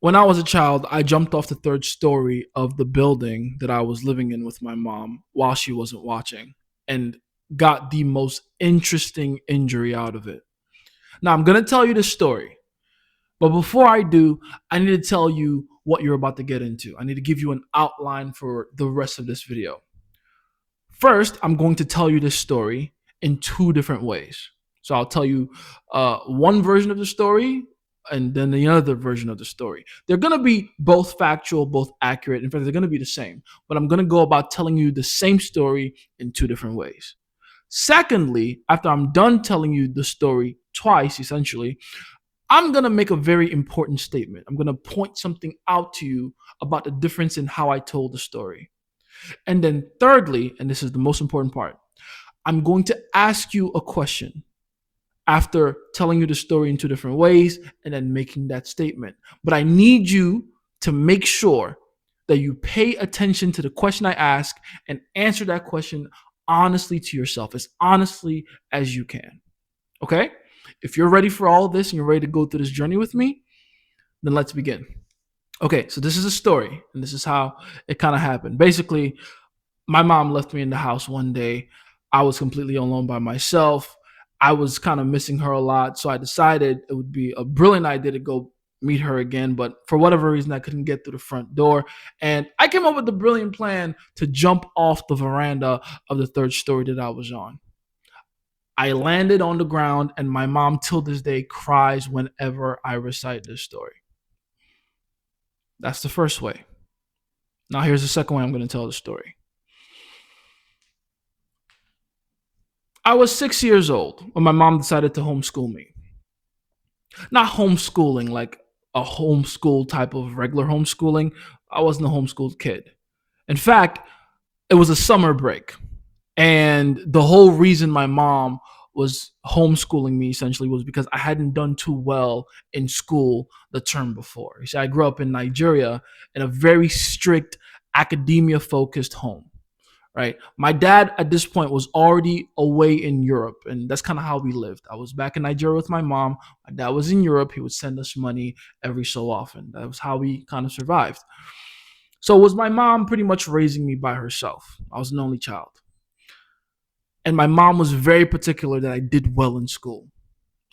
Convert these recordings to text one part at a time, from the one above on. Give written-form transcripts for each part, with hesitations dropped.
When I was a child, I jumped off the third story of the building that I was living in with my mom while she wasn't watching and got the most interesting injury out of it. Now, I'm going to tell you the story, but before I do, I need to tell you what you're about to get into. I need to give you an outline for the rest of this video. First, I'm going to tell you this story in two different ways. So I'll tell you one version of the story and then the other version of the story. They're going to be both factual, both accurate. In fact, they're going to be the same. But I'm going to go about telling you the same story in two different ways. Secondly, after I'm done telling you the story twice, essentially, I'm going to make a very important statement. I'm going to point something out to you about the difference in how I told the story. And then thirdly, and this is the most important part, I'm going to ask you a question after telling you the story in two different ways and then making that statement. But I need you to make sure that you pay attention to the question I ask and answer that question honestly to yourself, as honestly as you can. Okay? If you're ready for all of this and you're ready to go through this journey with me, then let's begin. Okay, so this is a story, and this is how it kind of happened. Basically, my mom left me in the house one day. I was completely alone by myself. I was kind of missing her a lot, so I decided it would be a brilliant idea to go meet her again, but for whatever reason, I couldn't get through the front door, and I came up with the brilliant plan to jump off the veranda of the third story that I was on. I landed on the ground, and my mom, till this day, cries whenever I recite this story. That's the first way. Now, here's the second way I'm going to tell the story. I was 6 years old when my mom decided to homeschool me. Not homeschooling like a homeschool type of regular homeschooling. I wasn't a homeschooled kid. In fact, it was a summer break. And the whole reason my mom was homeschooling me essentially was because I hadn't done too well in school the term before. You see, I grew up in Nigeria in a very strict academia focused home, right? My dad at this point was already away in Europe, and that's kind of how we lived. I was back in Nigeria with my mom. My dad was in Europe. He would send us money every so often. That was how we kind of survived. So it was my mom pretty much raising me by herself. I was an only child. And my mom was very particular that I did well in school.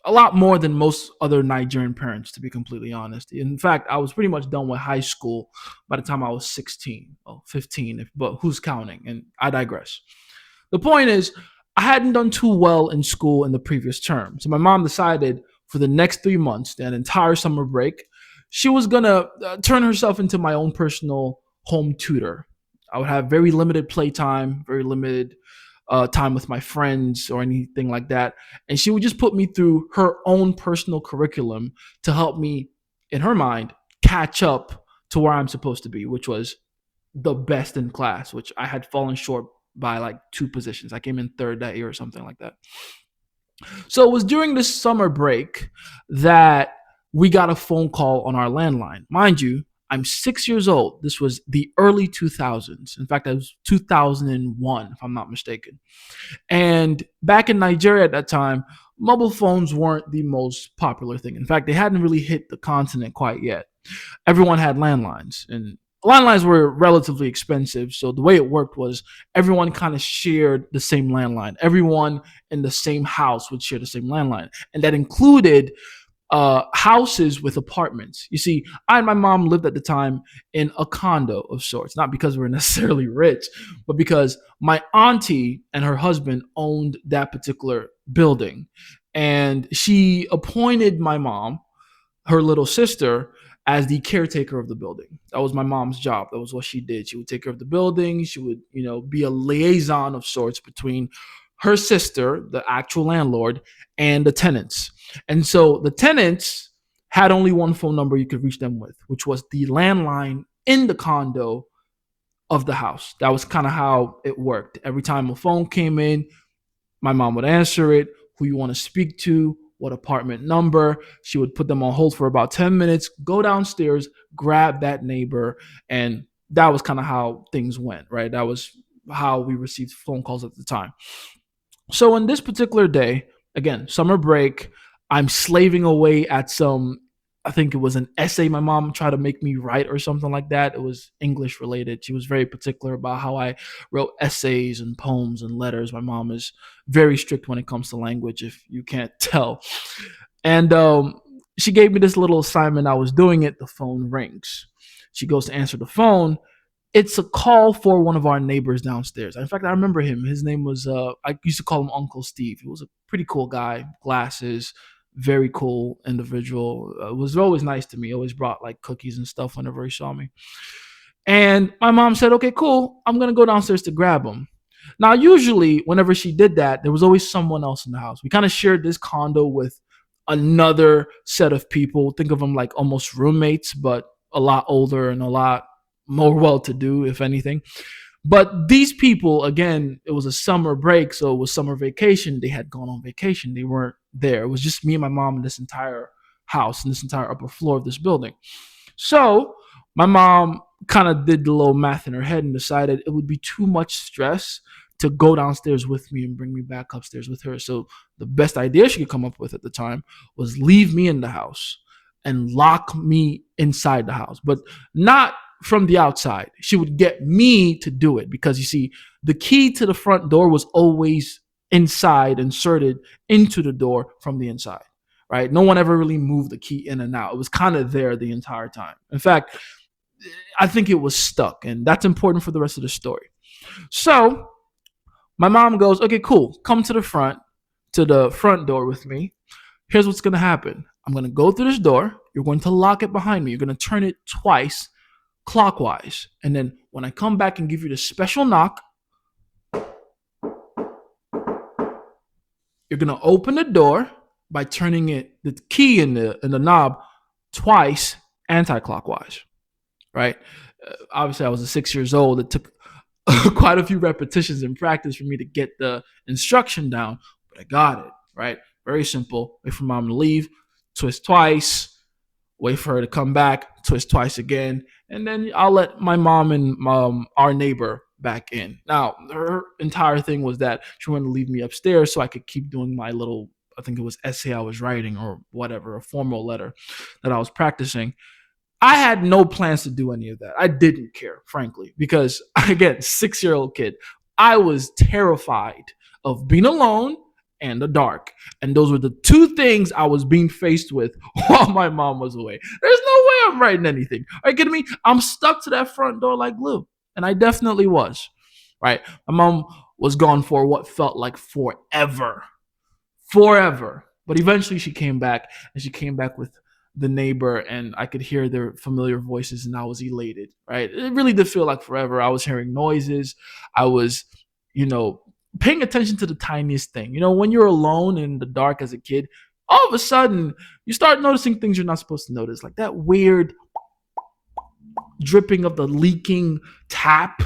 A lot more than most other Nigerian parents, to be completely honest. In fact, I was pretty much done with high school by the time I was 16, or 15, but who's counting? And I digress. The point is, I hadn't done too well in school in the previous term. So my mom decided for the next 3 months, that entire summer break, she was going to turn herself into my own personal home tutor. I would have very limited playtime, very limited time with my friends or anything like that. And she would just put me through her own personal curriculum to help me, in her mind, catch up to where I'm supposed to be, which was the best in class, which I had fallen short by like 2 positions. I came in third that year or something like that. So it was during this summer break that we got a phone call on our landline. Mind you, I'm 6 years old. This was the early 2000s. In fact, it was 2001, if I'm not mistaken. And back in Nigeria at that time, mobile phones weren't the most popular thing. In fact, they hadn't really hit the continent quite yet. Everyone had landlines, and landlines were relatively expensive. So the way it worked was everyone kind of shared the same landline. Everyone in the same house would share the same landline. And that included houses with apartments. You see, I and my mom lived at the time in a condo of sorts, not because we were necessarily rich, but because my auntie and her husband owned that particular building. And she appointed my mom, her little sister, as the caretaker of the building. That was my mom's job. That was what she did. She would take care of the building. She would, be a liaison of sorts between her sister, the actual landlord, and the tenants. And so the tenants had only one phone number you could reach them with, which was the landline in the condo of the house. That was kind of how it worked. Every time a phone came in, my mom would answer it, who you want to speak to, what apartment number. She would put them on hold for about 10 minutes, go downstairs, grab that neighbor, and that was kind of how things went, right? That was how we received phone calls at the time. So on this particular day, again, summer break, I'm slaving away at some I think it was an essay my mom tried to make me write or something like that. It was English related. She was very particular about how I wrote essays and poems and letters. My mom is very strict when it comes to language, if you can't tell. And she gave me this little assignment. I was doing it. The phone rings. She goes to answer the phone. It's a call for one of our neighbors downstairs. In fact, I remember him. His name was, I used to call him Uncle Steve. He was a pretty cool guy, glasses, very cool individual. Was always nice to me. Always brought like cookies and stuff whenever he saw me. And my mom said, okay, cool. I'm going to go downstairs to grab him. Now, usually, whenever she did that, there was always someone else in the house. We kind of shared this condo with another set of people. Think of them like almost roommates, but a lot older and a lot more well to do, if anything. But these people, again, it was a summer break, so it was summer vacation. They had gone on vacation. They weren't there. It was just me and my mom in this entire house, in this entire upper floor of this building. So my mom kind of did the little math in her head and decided it would be too much stress to go downstairs with me and bring me back upstairs with her. So the best idea she could come up with at the time was leave me in the house and lock me inside the house, but not from the outside. She would get me to do it because you see, the key to the front door was always inside, inserted into the door from the inside, right? No one ever really moved the key in and out. It was kind of there the entire time. In fact, I think it was stuck, and that's important for the rest of the story. So my mom goes, okay, cool. Come to the front door with me. Here's what's going to happen. I'm going to go through this door. You're going to lock it behind me. You're going to turn it twice clockwise. And then when I come back and give you the special knock, you're going to open the door by turning the key in the knob twice anti-clockwise, right? Obviously, I was 6 years old. It took quite a few repetitions and practice for me to get the instruction down, but I got it, right? Very simple. Wait for mom to leave, twist twice, wait for her to come back, twist twice again, and then I'll let my mom and our neighbor back in. Now, her entire thing was that she wanted to leave me upstairs so I could keep doing my little, I think it was essay I was writing or whatever, a formal letter that I was practicing. I had no plans to do any of that. I didn't care, frankly, because again, 6-year-old kid, I was terrified of being alone and the dark. And those were the two things I was being faced with while my mom was away. There's no way I'm writing anything. Are you kidding me? I'm stuck to that front door like glue. And I definitely was, right? My mom was gone for what felt like forever. But eventually she came back, and she came back with the neighbor, and I could hear their familiar voices, and I was elated, right? It really did feel like forever. I was hearing noises. I was, paying attention to the tiniest thing. When you're alone in the dark as a kid, all of a sudden you start noticing things you're not supposed to notice, like that weird dripping of the leaking tap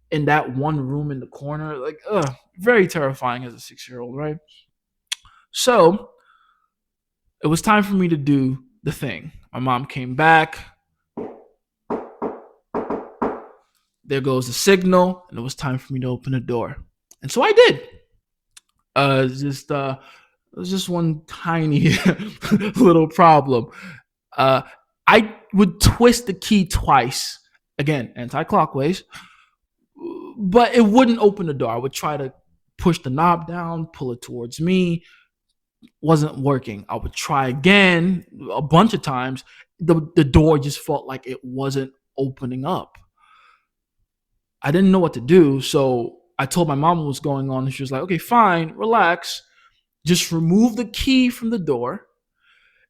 in that one room in the corner. Like, very terrifying as a 6-year-old, right? So it was time for me to do the thing. My mom came back. There goes the signal, and it was time for me to open the door. And so I did. It was just one tiny little problem. I would twist the key twice, again, anti-clockwise, but it wouldn't open the door. I would try to push the knob down, pull it towards me. Wasn't working. I would try again a bunch of times. The door just felt like it wasn't opening up. I didn't know what to do, so I told my mom what was going on, and she was like, okay, fine, relax. Just remove the key from the door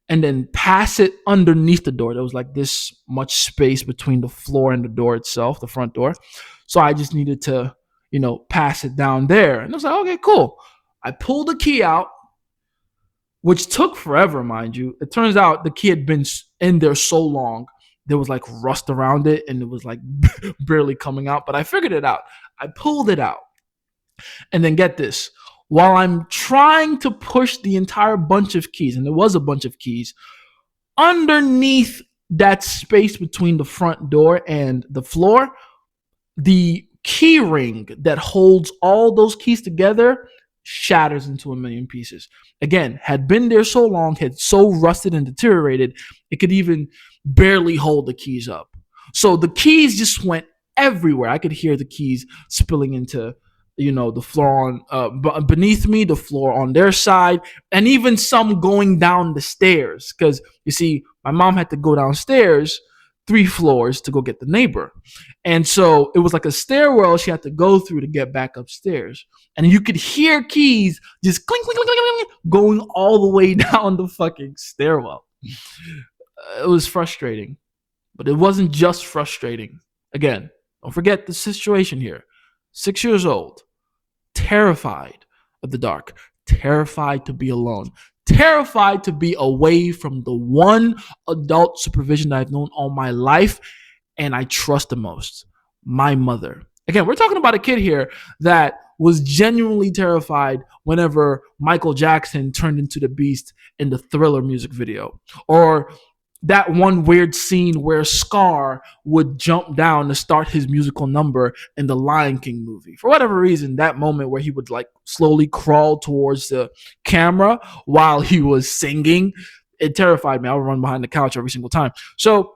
and then pass it underneath the door. There was like this much space between the floor and the door itself, the front door. So I just needed to, pass it down there. And I was like, okay, cool. I pulled the key out, which took forever, mind you. It turns out the key had been in there so long, there was like rust around it, and it was like barely coming out. But I figured it out. I pulled it out. And then get this. While I'm trying to push the entire bunch of keys, and there was a bunch of keys, underneath that space between the front door and the floor, the key ring that holds all those keys together shatters into a million pieces. Again, had been there so long, had so rusted and deteriorated, It could even barely hold the keys up. So the keys just went everywhere. I could hear the keys spilling into, the floor on beneath me, the floor on their side, and even some going down the stairs. Because you see, my mom had to go downstairs 3 floors to go get the neighbor, and so it was like a stairwell she had to go through to get back upstairs. And you could hear keys just clink, clink, clink, clink, clink, going all the way down the fucking stairwell. It was frustrating, but it wasn't just frustrating. Again, don't forget the situation here. 6 years old, terrified of the dark, terrified to be alone, terrified to be away from the one adult supervision that I've known all my life and I trust the most, my mother. Again, we're talking about a kid here that was genuinely terrified whenever Michael Jackson turned into the Beast in the Thriller music video, or that one weird scene where Scar would jump down to start his musical number in the Lion King movie. For whatever reason, that moment where he would like slowly crawl towards the camera while he was singing, it terrified me. I would run behind the couch every single time. So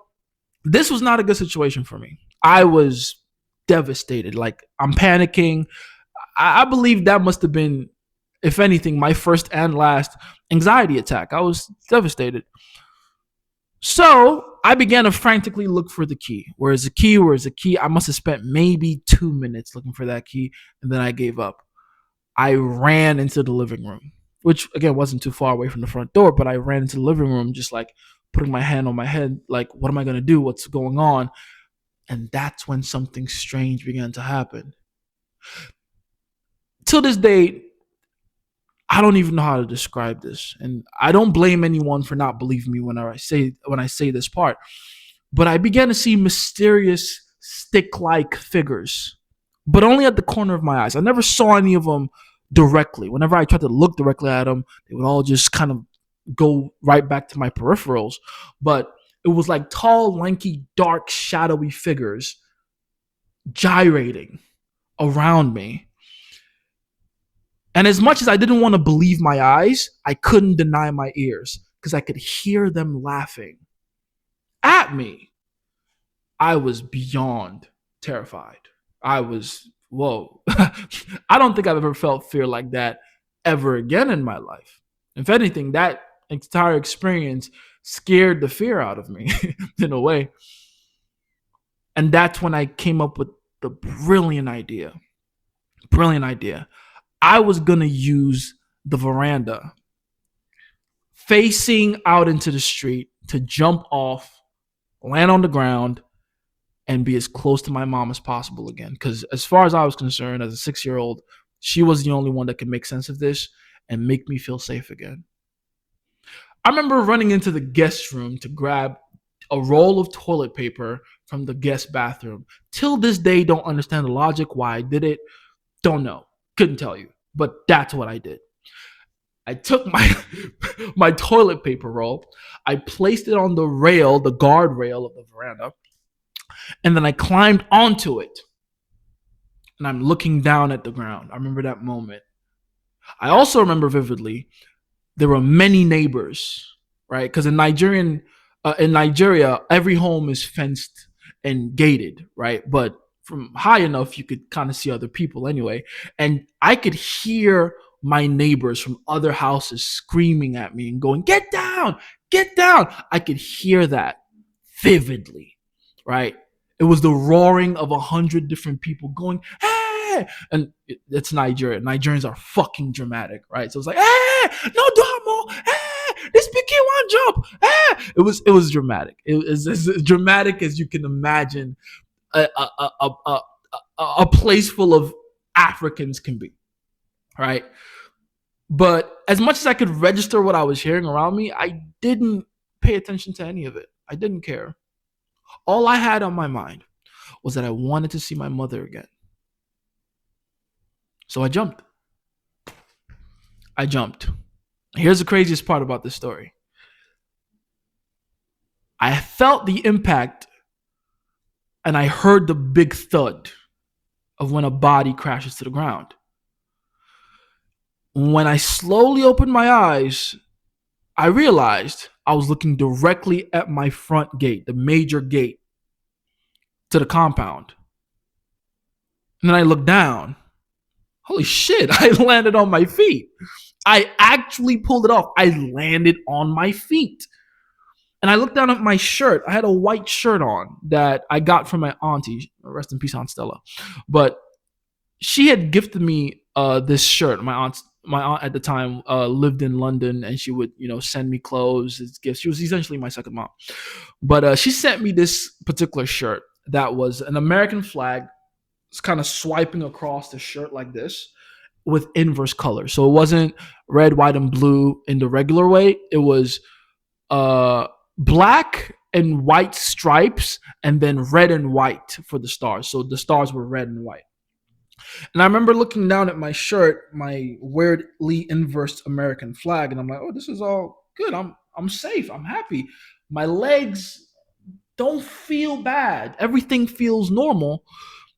this was not a good situation for me. I was devastated. Like, I'm panicking. I believe that must have been, if anything, my first and last anxiety attack. I was devastated. So I began to frantically look for the key. Where is the key? Where is the key? I must have spent maybe 2 minutes looking for that key, and then I gave up. I ran into the living room, which again wasn't too far away from the front door, but I ran into the living room just like putting my hand on my head, like, what am I going to do? What's going on? And that's when something strange began to happen. Till this day, I don't even know how to describe this, and I don't blame anyone for not believing me when I say this part. But I began to see mysterious stick-like figures, but only at the corner of my eyes. I never saw any of them directly. Whenever I tried to look directly at them, they would all just kind of go right back to my peripherals. But it was like tall, lanky, dark, shadowy figures gyrating around me. And as much as I didn't want to believe my eyes, I couldn't deny my ears because I could hear them laughing at me. I was beyond terrified. I was, whoa. I don't think I've ever felt fear like that ever again in my life. If anything, that entire experience scared the fear out of me in a way. And that's when I came up with the brilliant idea. I was going to use the veranda facing out into the street to jump off, land on the ground, and be as close to my mom as possible again. Because as far as I was concerned, as a 6-year-old, she was the only one that could make sense of this and make me feel safe again. I remember running into the guest room to grab a roll of toilet paper from the guest bathroom. Till this day, don't understand the logic why I did it. Don't know. Couldn't tell you. But that's what I did. I took my toilet paper roll. I placed it on the rail, the guardrail of the veranda. And then I climbed onto it. And I'm looking down at the ground. I remember that moment. I also remember vividly, there were many neighbors, right? Because in Nigeria, every home is fenced and gated, right? But from high enough, you could kind of see other people anyway. And I could hear my neighbors from other houses screaming at me and going, get down, get down. I could hear that vividly, right? It was the roaring of 100 different people going, hey! And it's Nigeria. Nigerians are fucking dramatic, right? So it's like, hey, no drama, hey, this picky one jump, hey. It was dramatic. It was as dramatic as you can imagine a place full of Africans can be, right? But as much as I could register what I was hearing around me, I didn't pay attention to any of it. I didn't care. All I had on my mind was that I wanted to see my mother again. So I jumped. Here's the craziest part about this story. I felt the impact and I heard the big thud of when a body crashes to the ground. When I slowly opened my eyes, I realized I was looking directly at my front gate, the major gate to the compound. And then I looked down. Holy shit, I landed on my feet. I actually pulled it off. I landed on my feet. And I looked down at my shirt. I had a white shirt on that I got from my auntie. Rest in peace, Aunt Stella. But she had gifted me this shirt. My aunt at the time lived in London, and she would send me clothes as gifts. She was essentially my second mom. But she sent me this particular shirt that was an American flag. It's kind of swiping across the shirt like this with inverse color. So it wasn't red, white, and blue in the regular way. It was uh, black and white stripes, and then red and white for the stars. So the stars were red and white. And I remember looking down at my shirt, my weirdly inverse American flag, and I'm like, oh, this is all good. I'm safe. I'm happy. My legs don't feel bad. Everything feels normal.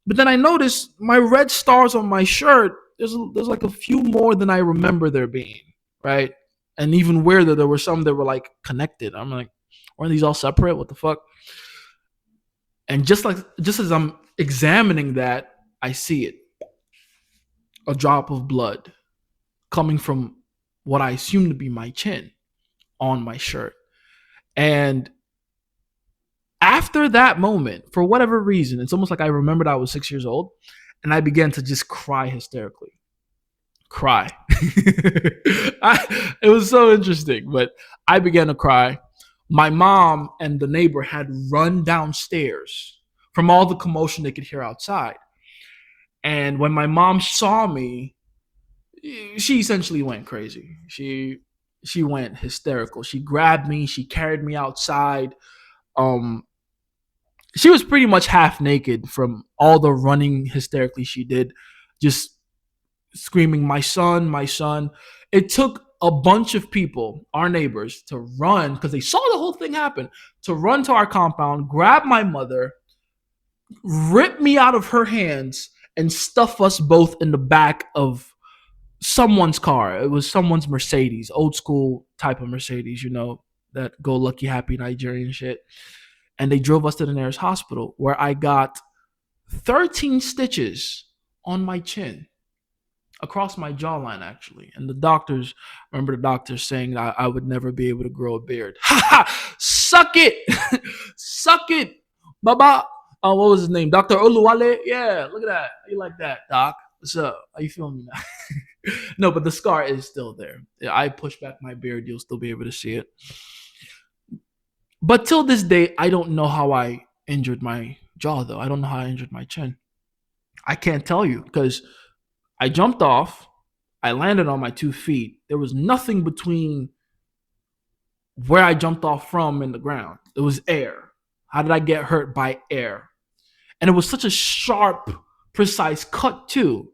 But then I noticed my red stars on my shirt. There's like a few more than I remember there being, right? And even weirder, there were some that were like connected. I'm like, weren't these all separate? What the fuck? And just as I'm examining that, I see it. A drop of blood coming from what I assume to be my chin on my shirt. And after that moment, for whatever reason, it's almost like I remembered I was 6 years old, and I began to just cry hysterically. Cry. It was so interesting, but I began to cry. My mom and the neighbor had run downstairs from all the commotion they could hear outside. And when my mom saw me, she essentially went crazy. She went hysterical. She grabbed me, she carried me outside. Um she was pretty much half naked from all the running hysterically she did, just screaming, my son, my son. It took a bunch of people, our neighbors, to run because they saw the whole thing happen, to run to our compound, grab my mother, rip me out of her hands, and stuff us both in the back of someone's car. It was someone's Mercedes, old school type of Mercedes, that go lucky happy Nigerian shit. And they drove us to the nearest hospital where I got 13 stitches on my chin, across my jawline, actually. And remember the doctors saying that I would never be able to grow a beard. Ha ha! Suck it! Suck it! Baba! What was his name? Dr. Oluwale? Yeah, look at that. How you like that, doc? What's up? How you feeling now? No, but the scar is still there. I push back my beard, you'll still be able to see it. But till this day, I don't know how I injured my jaw, though. I don't know how I injured my chin. I can't tell you because I jumped off. I landed on my 2 feet. There was nothing between where I jumped off from and the ground. It was air. How did I get hurt by air? And it was such a sharp, precise cut, too.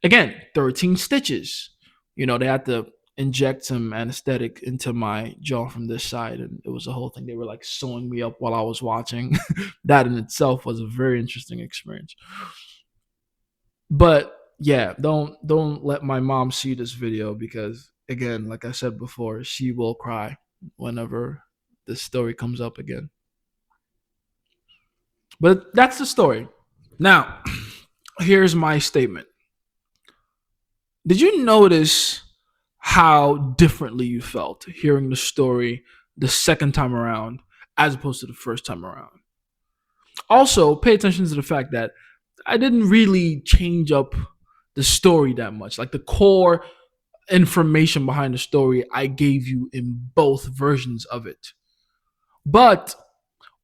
Again, 13 stitches. They had to inject some anesthetic into my jaw from this side, and it was a whole thing. They were like sewing me up while I was watching. That in itself was a very interesting experience. But yeah, don't let my mom see this video because, again, like I said before, she will cry whenever this story comes up again. But that's the story. Now, here's my statement. Did you notice how differently you felt hearing the story the second time around as opposed to the first time around? Also, pay attention to the fact that I didn't really change up the story that much. Like the core information behind the story, I gave you in both versions of it. But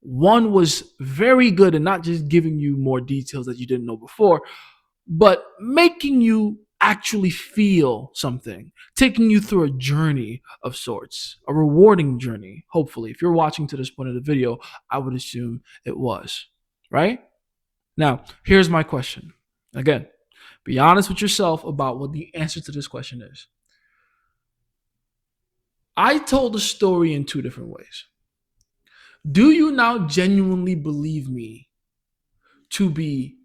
one was very good in not just giving you more details that you didn't know before, but making you actually feel something, taking you through a journey of sorts, a rewarding journey, hopefully. If you're watching to this point of the video, I would assume it was, right? Now, here's my question. Again, be honest with yourself about what the answer to this question is. I told the story in 2 different ways. Do you now genuinely believe me to be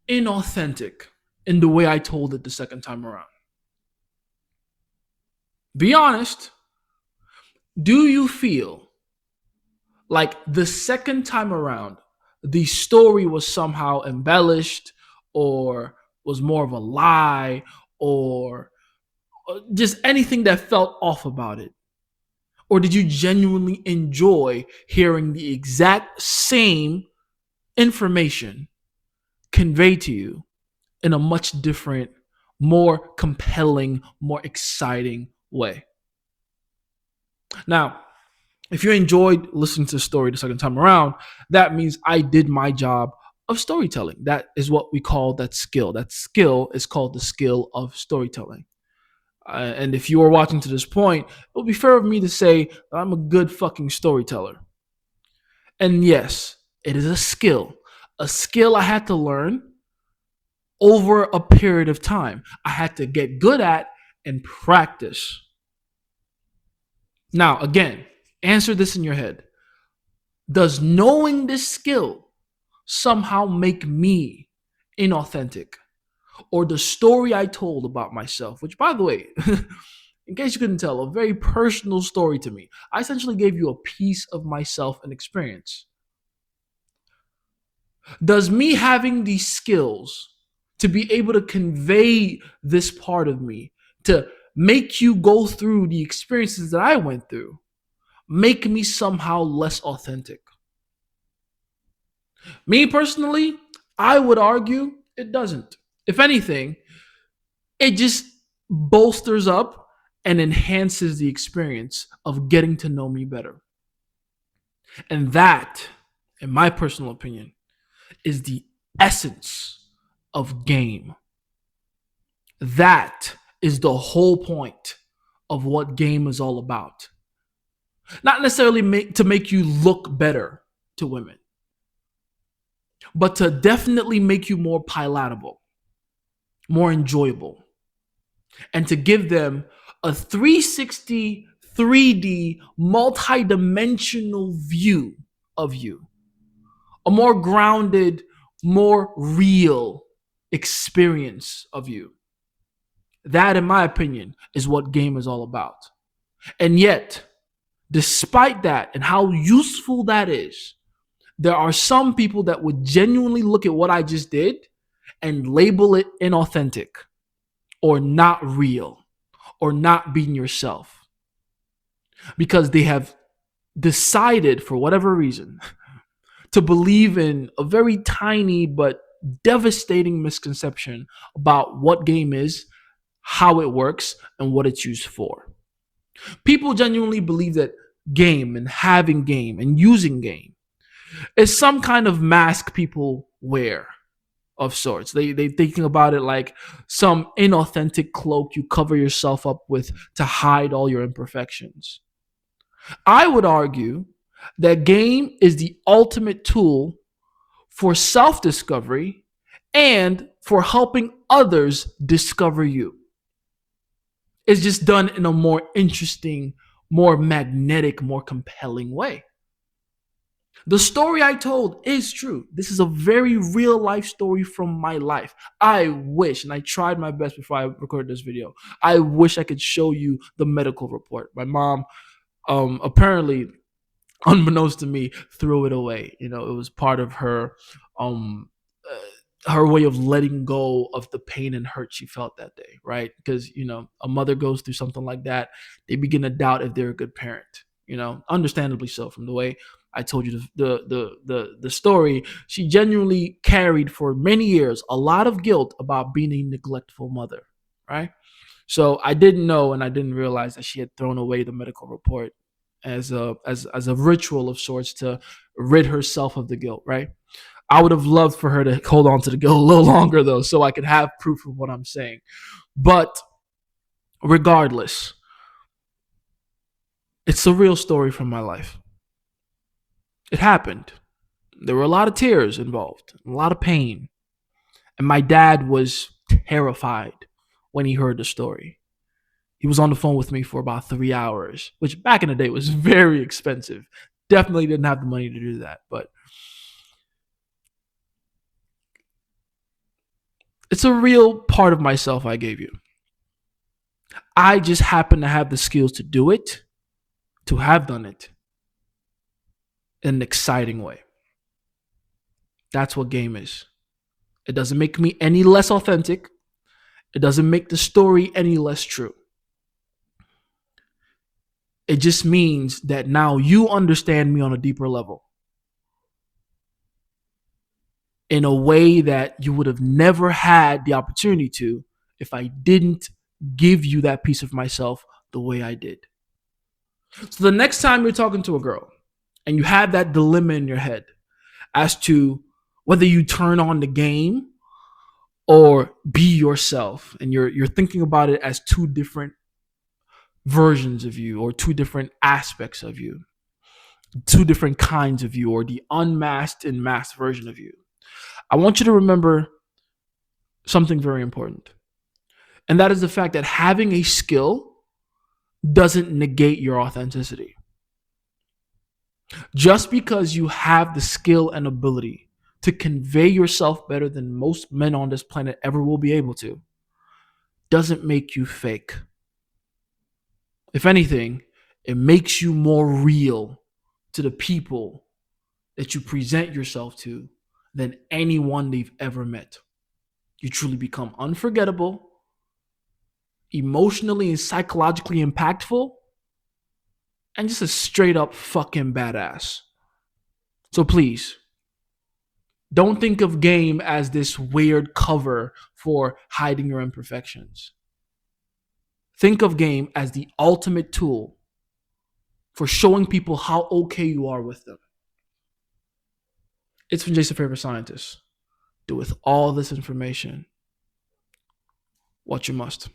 inauthentic in the way I told it the second time around? Be honest. Do you feel like the second time around, the story was somehow embellished or was more of a lie or just anything that felt off about it? Or did you genuinely enjoy hearing the exact same information conveyed to you in a much different, more compelling, more exciting way? Now, if you enjoyed listening to the story the second time around, that means I did my job of storytelling. That is what we call that skill. That skill is called the skill of storytelling. And if you are watching to this point, it will be fair of me to say that I'm a good fucking storyteller. And yes, it is a skill I had to learn over a period of time. I had to get good at and practice. Now, again, answer this in your head. Does knowing this skill somehow make me inauthentic? Or the story I told about myself, which, by the way, in case you couldn't tell, a very personal story to me. I essentially gave you a piece of myself and experience. Does me having these skills to be able to convey this part of me, to make you go through the experiences that I went through, make me somehow less authentic? Me personally, I would argue it doesn't. If anything, it just bolsters up and enhances the experience of getting to know me better. And that, in my personal opinion, is the essence of game. That is the whole point of what game is all about. Not necessarily to make you look better to women, but to definitely make you more palatable, more enjoyable, and to give them a 360, 3D, multi-dimensional view of you, a more grounded, more real experience of you. That, in my opinion, is what game is all about. And yet, despite that and how useful that is, there are some people that would genuinely look at what I just did and label it inauthentic or not real or not being yourself because they have decided, for whatever reason, to believe in a very tiny but devastating misconception about what game is, how it works, and what it's used for. People genuinely believe that game and having game and using game is some kind of mask people wear of sorts. They thinking about it like some inauthentic cloak you cover yourself up with to hide all your imperfections. I would argue that game is the ultimate tool for self-discovery and for helping others discover you. It's just done in a more interesting, more magnetic, more compelling way. The story I told is true. This is a very real life story from my life. I wish, and I tried my best before I recorded this video, I wish I could show you the medical report. My mom apparently, unbeknownst to me, threw it away. You know, it was part of um her way of letting go of the pain and hurt she felt that day, right? Because, you know, a mother goes through something like that, they begin to doubt if they're a good parent, you know, understandably so. From the way I told you the story, she genuinely carried for many years a lot of guilt about being a neglectful mother, right? So I didn't know and I didn't realize that she had thrown away the medical report as a ritual of sorts to rid herself of the guilt, right? I would have loved for her to hold on to the guilt a little longer, though, so I could have proof of what I'm saying. But regardless, it's a real story from my life. It happened. There were a lot of tears involved, a lot of pain. And my dad was terrified when he heard the story. He was on the phone with me for about 3 hours, which back in the day was very expensive. Definitely didn't have the money to do that, but it's a real part of myself I gave you. I just happen to have the skills to do it, to have done it in an exciting way. That's what game is. It doesn't make me any less authentic. It doesn't make the story any less true. It just means that now you understand me on a deeper level in a way that you would have never had the opportunity to if I didn't give you that piece of myself the way I did. So the next time you're talking to a girl and you have that dilemma in your head as to whether you turn on the game or be yourself, and you're thinking about it as two different versions of you or two different aspects of you, two different kinds of you, or the unmasked and masked version of you, I want you to remember something very important. And that is the fact that having a skill doesn't negate your authenticity. Just because you have the skill and ability to convey yourself better than most men on this planet ever will be able to, doesn't make you fake. If anything, it makes you more real to the people that you present yourself to than anyone they've ever met. You truly become unforgettable, emotionally and psychologically impactful, and just a straight up fucking badass. So please, don't think of game as this weird cover for hiding your imperfections. Think of game as the ultimate tool for showing people how okay you are with them. It's from Jason Favorite Scientist. Do with all this information what you must.